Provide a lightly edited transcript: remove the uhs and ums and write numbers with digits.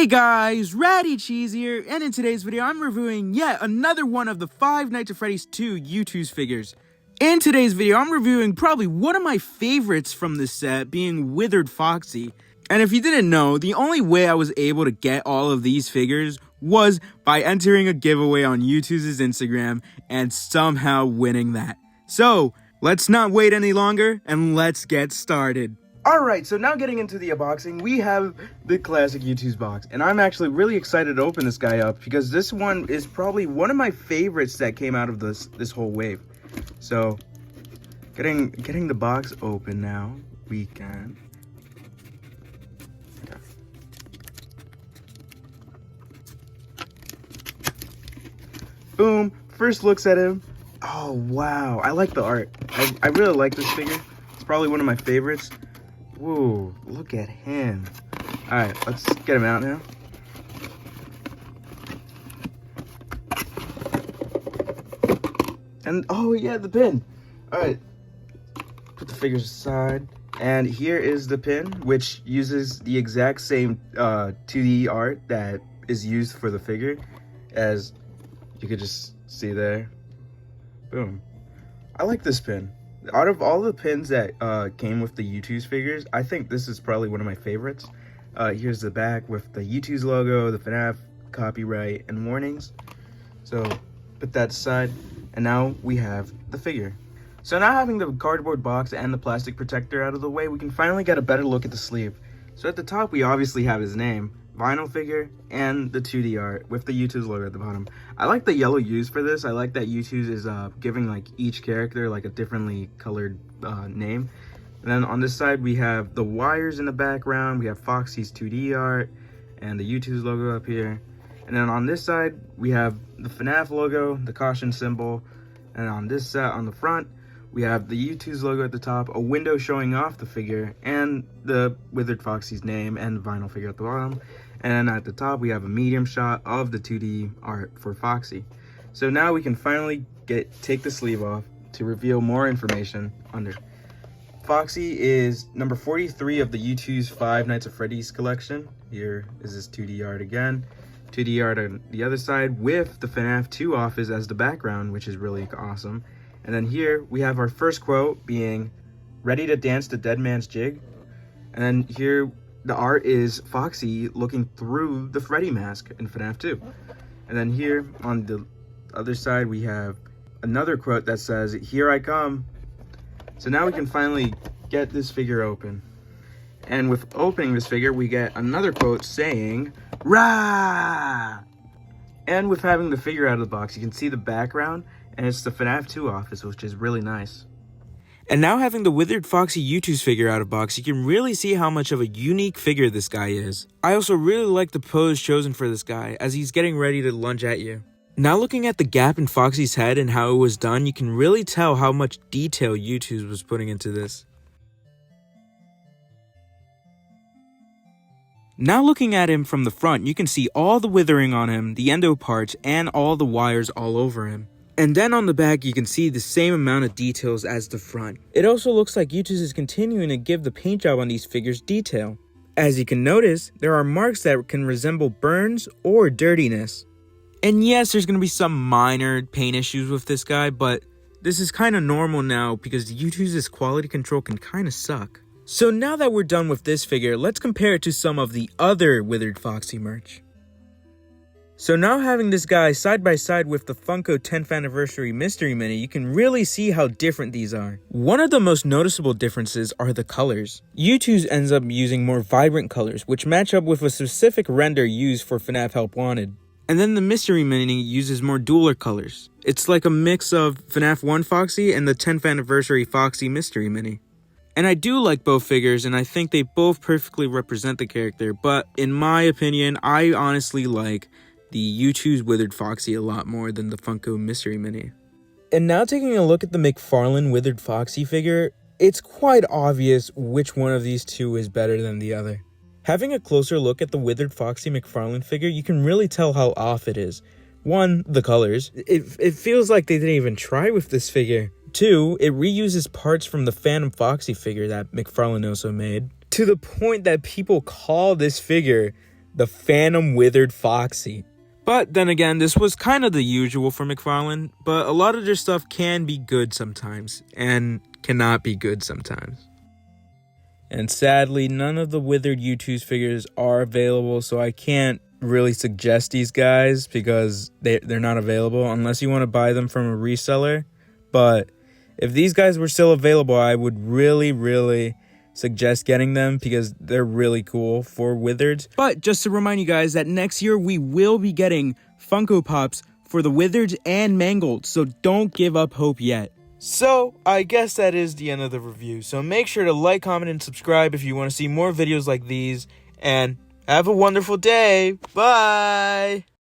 Hey guys, Ratty Cheese here, and in today's video I'm reviewing yet another one of the Five Nights at Freddy's 2 Youtooz figures. In today's video I'm reviewing probably one of my favorites from this set, being Withered Foxy. And if you didn't know, the only way I was able to get all of these figures was by entering a giveaway on Youtooz's Instagram and somehow winning that. So, let's not wait any longer and let's get started. Alright, so now getting into the unboxing, we have the classic Youtooz box. And I'm actually really excited to open this guy up because this one is probably one of my favorites that came out of this whole wave. So, getting the box open now, we can... Okay. Boom, first looks at him. Oh, wow, I like the art. I really like this figure. It's probably one of my favorites. Whoa, look at him. Alright, let's get him out now. And, oh yeah, the pin. Alright, put the figures aside. And here is the pin, which uses the exact same 2D art that is used for the figure, as you could just see there. Boom. I like this pin. Out of all the pins that came with the Youtooz figures, I think this is probably one of my favorites. Here's the back with the Youtooz logo, the FNaF copyright, and warnings. So, put that aside, and now we have the figure. So now having the cardboard box and the plastic protector out of the way, we can finally get a better look at the sleeve. So at the top, we obviously have his name, vinyl figure, and the 2D art with the Youtooz logo at the bottom. I like the yellow used for this. I like that Youtooz is giving like each character like a differently colored name. And then on this side we have the wires in the background, we have Foxy's 2D art and the Youtooz logo up here. And then on this side we have the FNaF logo, the caution symbol, and on this set on the front we have the Youtooz logo at the top, a window showing off the figure, and the Withered Foxy's name and the vinyl figure at the bottom. And at the top, we have a medium shot of the 2D art for Foxy. So now we can finally take the sleeve off to reveal more information under. Foxy is number 43 of the Youtooz Five Nights at Freddy's collection. Here is his 2D art again. 2D art on the other side with the FNaF 2 office as the background, which is really awesome. And then here we have our first quote being, "Ready to dance the dead man's jig?" And then here the art is Foxy looking through the Freddy mask in FNaF 2. And then here on the other side we have another quote that says, "Here I come." So now we can finally get this figure open. And with opening this figure we get another quote saying, "Rah!" And with having the figure out of the box, you can see the background, and it's the FNaF 2 office, which is really nice. And now having the Withered Foxy Youtooz figure out of box, you can really see how much of a unique figure this guy is. I also really like the pose chosen for this guy, as he's getting ready to lunge at you. Now looking at the gap in Foxy's head and how it was done, you can really tell how much detail Youtooz was putting into this. Now looking at him from the front, you can see all the withering on him, the endo parts, and all the wires all over him. And then on the back, you can see the same amount of details as the front. It also looks like Youtooz is continuing to give the paint job on these figures detail. As you can notice, there are marks that can resemble burns or dirtiness. And yes, there's going to be some minor paint issues with this guy, but this is kind of normal now because Youtooz's quality control can kind of suck. So now that we're done with this figure, let's compare it to some of the other Withered Foxy merch. So now having this guy side by side with the Funko 10th Anniversary Mystery Mini, you can really see how different these are. One of the most noticeable differences are the colors. Youtooz ends up using more vibrant colors, which match up with a specific render used for FNaF Help Wanted. And then the Mystery Mini uses more dualer colors. It's like a mix of FNaF 1 Foxy and the 10th Anniversary Foxy Mystery Mini. And I do like both figures, and I think they both perfectly represent the character, but in my opinion, I honestly like the Youtooz Withered Foxy a lot more than the Funko Mystery Mini. And now taking a look at the McFarlane Withered Foxy figure, it's quite obvious which one of these two is better than the other. Having a closer look at the Withered Foxy McFarlane figure, you can really tell how off it is. One, the colors. It feels like they didn't even try with this figure. Two, it reuses parts from the Phantom Foxy figure that McFarlane also made, to the point that people call this figure the Phantom Withered Foxy. But then again, this was kind of the usual for McFarlane, but a lot of their stuff can be good sometimes, and cannot be good sometimes. And sadly, none of the Withered Youtooz figures are available, so I can't really suggest these guys because they're not available unless you want to buy them from a reseller. But if these guys were still available, I would really suggest getting them because they're really cool for Withereds. But just to remind you guys that next year we will be getting Funko Pops for the Withereds and Mangled, so don't give up hope yet. So, I guess that is the end of the review. So make sure to like, comment, and subscribe if you want to see more videos like these. And have a wonderful day. Bye!